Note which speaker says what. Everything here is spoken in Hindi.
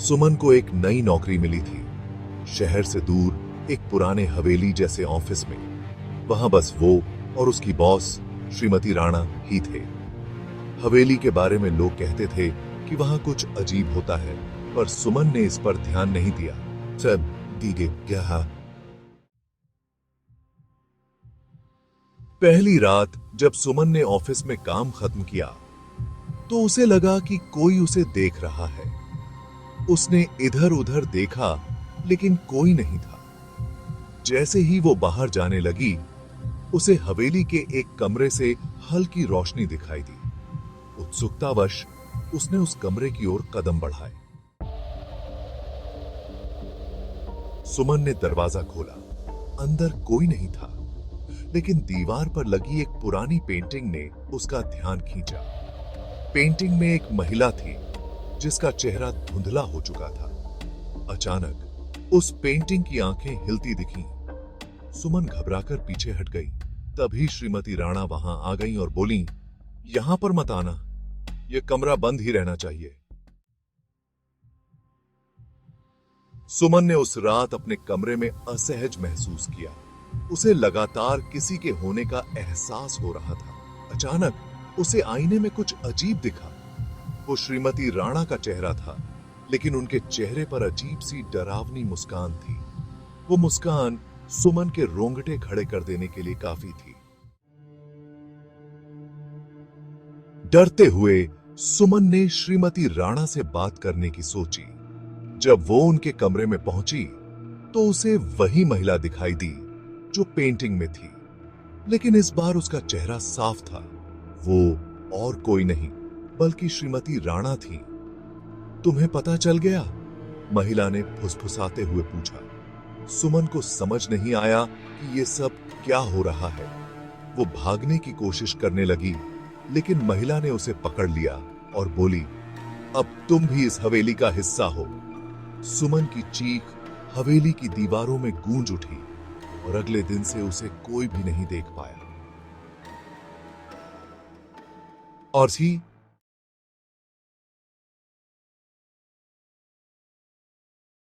Speaker 1: सुमन को एक नई नौकरी मिली थी, शहर से दूर एक पुराने हवेली जैसे ऑफिस में। वहां बस वो और उसकी बॉस श्रीमती राणा ही थे। हवेली के बारे में लोग कहते थे कि वहां कुछ अजीब होता है, पर सुमन ने इस पर ध्यान नहीं दिया। सब दीगे क्या। पहली रात जब सुमन ने ऑफिस में काम खत्म किया तो उसे लगा कि कोई उसे देख रहा है। उसने इधर उधर देखा लेकिन कोई नहीं था। जैसे ही वो बाहर जाने लगी, उसे हवेली के एक कमरे से हल्की रोशनी दिखाई दी। उत्सुकतावश उसने उस कमरे की ओर कदम बढ़ाए। सुमन ने दरवाजा खोला। अंदर कोई नहीं था, लेकिन दीवार पर लगी एक पुरानी पेंटिंग ने उसका ध्यान खींचा। पेंटिंग में एक महिला थी जिसका चेहरा धुंधला हो चुका था। अचानक उस पेंटिंग की आंखें हिलती दिखीं। सुमन घबराकर पीछे हट गई। तभी श्रीमती राणा वहां आ गईं और बोलीं, यहां पर मत आना, यह कमरा बंद ही रहना चाहिए। सुमन ने उस रात अपने कमरे में असहज महसूस किया। उसे लगातार किसी के होने का एहसास हो रहा था। अचानक उसे आईने में कुछ अजीब दिखा। वो श्रीमती राणा का चेहरा था, लेकिन उनके चेहरे पर अजीब सी डरावनी मुस्कान थी। वो मुस्कान सुमन के रोंगटे खड़े कर देने के लिए काफी थी। डरते हुए सुमन ने श्रीमती राणा से बात करने की सोची। जब वो उनके कमरे में पहुंची तो उसे वही महिला दिखाई दी जो पेंटिंग में थी, लेकिन इस बार उसका चेहरा साफ था। वो और कोई नहीं बल्कि श्रीमती राणा थी। तुम्हें पता चल गया? महिला ने फुसफुसाते हुए पूछा। सुमन को समझ नहीं आया कि ये सब क्या हो रहा है। वो भागने की कोशिश करने लगी, लेकिन महिला ने उसे पकड़ लिया और बोली, अब तुम भी इस हवेली का हिस्सा हो। सुमन की चीख हवेली की दीवारों में गूंज उठी और अगले दिन से उसे कोई भी नहीं देख पाया। और थी